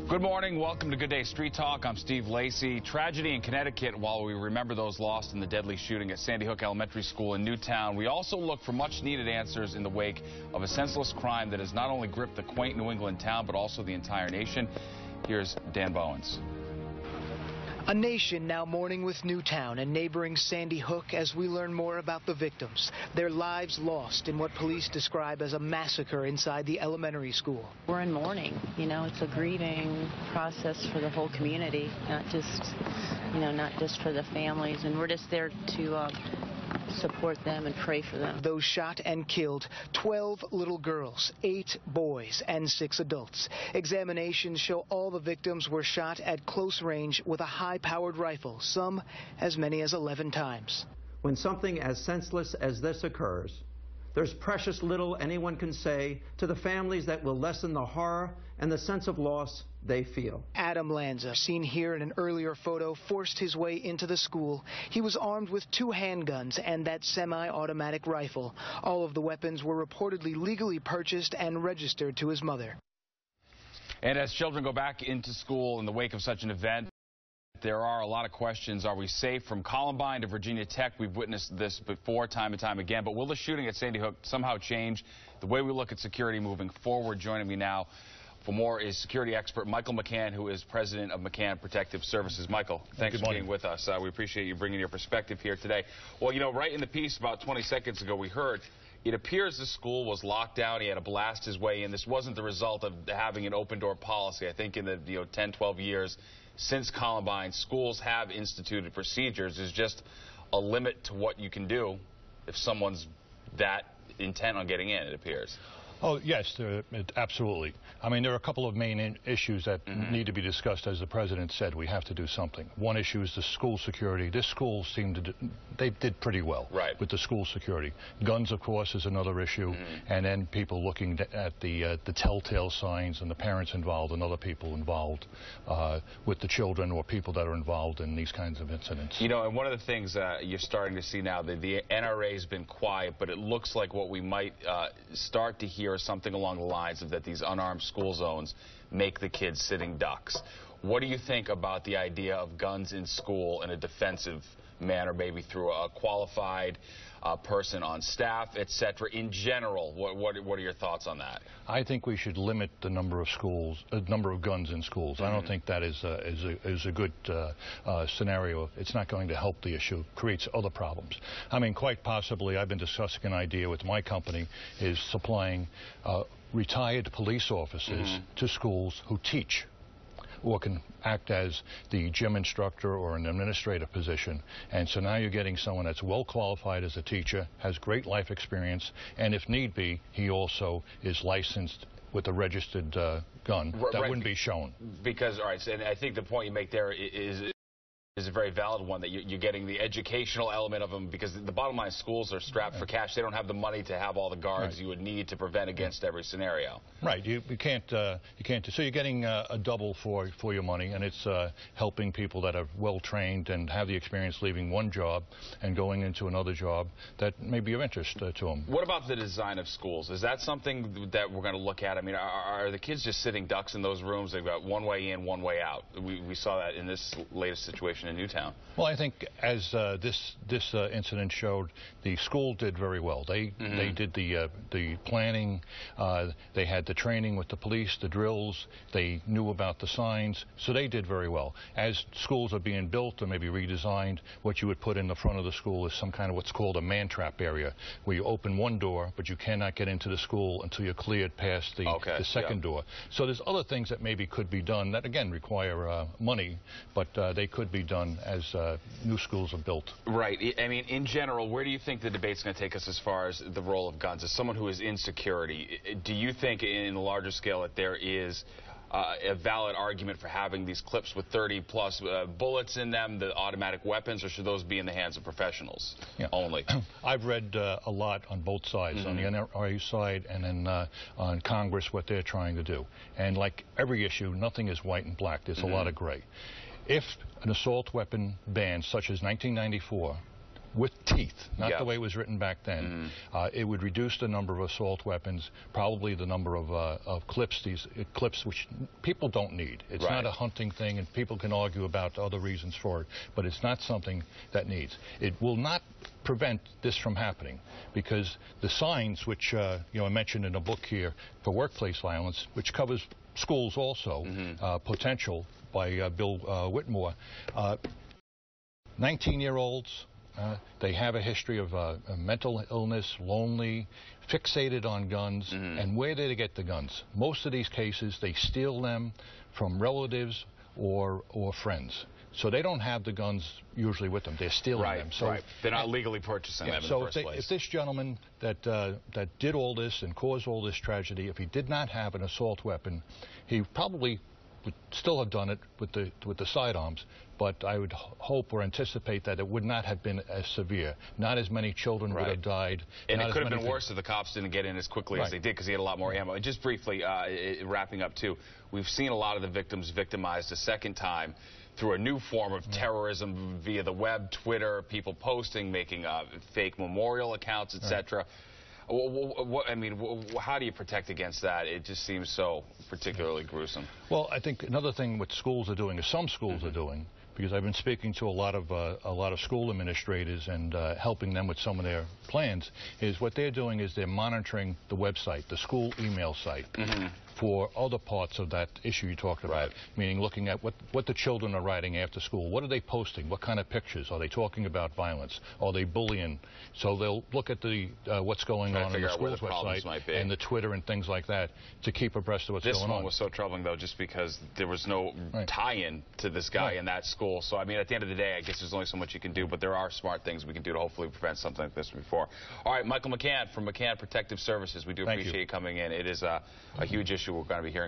Good morning. Welcome to Good Day Street Talk. I'm Steve Lacey. Tragedy in Connecticut while we remember those lost in the deadly shooting at Sandy Hook Elementary School in Newtown. We also look for much-needed answers in the wake of a senseless crime that has not only gripped the quaint New England town, but also the entire nation. Here's Dan Bowens. A nation now mourning with Newtown and neighboring Sandy Hook as we learn more about the victims. Their lives lost in what police describe as a massacre inside the elementary school. We're in mourning. You know, it's a grieving process for the whole community, not just for the families. And we're just there to support them and pray for them. Those shot and killed, 12 little girls, 8 boys, and 6 adults. Examinations show all the victims were shot at close range with a high-powered rifle, some as many as 11 times. When something as senseless as this occurs, there's precious little anyone can say to the families that will lessen the horror and the sense of loss they feel. Adam Lanza, seen here in an earlier photo, forced his way into the school. He was armed with 2 handguns and that semi-automatic rifle. All of the weapons were reportedly legally purchased and registered to his mother. And as children go back into school in the wake of such an event, there are a lot of questions. Are we safe? From Columbine to Virginia Tech, we've witnessed this before time and time again. But will the shooting at Sandy Hook somehow change the way we look at security moving forward? Joining me now for more is security expert Michael McCann, who is president of McCann Protective Services. Michael, thanks for being with us. We appreciate you bringing your perspective here today. Well, you know, right in the piece about 20 seconds ago, we heard it appears the school was locked down. He had to blast his way in. This wasn't the result of having an open-door policy. I think in the 10, 12 years since Columbine, schools have instituted procedures. There's just a limit to what you can do if someone's that intent on getting in, it appears. Oh, yes, absolutely. I mean, there are a couple of main issues that need to be discussed. As the president said, we have to do something. One issue is the school security. This school they did pretty well with the school security. Guns, of course, is another issue. And then people looking at the telltale signs and the parents involved and other people involved with the children or people that are involved in these kinds of incidents. You know, and one of the things you're starting to see now, the NRA has been quiet, but it looks like what we might start to hear something along the lines of that these unarmed school zones make the kids sitting ducks. What do you think about the idea of guns in school in a defensive manner, maybe through a qualified person on staff, etc. In general, what are your thoughts on that? I think we should limit the number of guns in schools. I don't think that is a good scenario. It's not going to help the issue. Creates other problems. I mean, quite possibly, I've been discussing an idea with my company, is supplying retired police officers to schools who teach, or can act as the gym instructor or an administrative position. And so now you're getting someone that's well qualified as a teacher, has great life experience, and if need be, he also is licensed with a registered gun that wouldn't be shown. Because, all right, and I think the point you make there is a very valid one, that you're getting the educational element of them, because the bottom line, schools are strapped for cash. They don't have the money to have all the guards you would need to prevent against every scenario. Right. You can't. So you're getting a double for your money, and it's helping people that are well trained and have the experience leaving one job and going into another job that may be of interest to them. What about the design of schools? Is that something that we're going to look at? I mean, are the kids just sitting ducks in those rooms? They've got one way in, one way out. We saw that in this latest situation in Newtown. Well, I think as this incident showed, the school did very well. They did the planning. They had the training with the police, the drills. They knew about the signs, so they did very well. As schools are being built or maybe redesigned, what you would put in the front of the school is some kind of what's called a man-trap area, where you open one door, but you cannot get into the school until you're cleared past the second door. So there's other things that maybe could be done that, again, require money, but they could be done as new schools are built. Right. I mean, in general, where do you think the debate's going to take us as far as the role of guns? As someone who is in security, do you think in the larger scale that there is a valid argument for having these clips with 30-plus bullets in them, the automatic weapons, or should those be in the hands of professionals only? I've read a lot on both sides, on the NRA side and then on Congress, what they're trying to do. And like every issue, nothing is white and black. There's a lot of gray. If an assault weapon ban, such as 1994, with teeth, not the way it was written back then. It would reduce the number of assault weapons, probably the number of clips, these clips which people don't need. It's not a hunting thing, and people can argue about other reasons for it, but it's not something that needs. It will not prevent this from happening, because the signs which I mentioned in a book here for workplace violence, which covers schools also, Potential by Bill Whitmore, 19-year-olds, they have a history of mental illness, lonely, fixated on guns, and where do they get the guns? Most of these cases, they steal them from relatives or friends. So they don't have the guns usually with them. They're stealing them. So they're not legally purchasing them in the first place. If this gentleman that did all this and caused all this tragedy, if he did not have an assault weapon, he probably would still have done it with the sidearms, but I would hope or anticipate that it would not have been as severe. Not as many children would have died. And it could have been worse if the cops didn't get in as quickly as they did, because he had a lot more ammo. And just briefly, wrapping up too, we've seen a lot of the victims victimized a second time through a new form of terrorism via the web, Twitter, people posting, making fake memorial accounts, etc. I mean, how do you protect against that? It just seems so particularly gruesome. Well, I think another thing what schools are doing, or some schools are doing, because I've been speaking to a lot of school administrators and helping them with some of their plans, is what they're doing is they're monitoring the website, the school email site, for other parts of that issue you talked about, meaning looking at what the children are writing after school. What are they posting? What kind of pictures? Are they talking about violence? Are they bullying? So they'll look at the what's going on the school's website and the Twitter and things like that to keep abreast of what's going on. This one was so troubling, though, just because there was no tie-in to this guy in that school. So, I mean, at the end of the day, I guess there's only so much you can do, but there are smart things we can do to hopefully prevent something like this before. All right, Michael McCann from McCann Protective Services, we do appreciate you coming in. It is a huge issue we're going to be hearing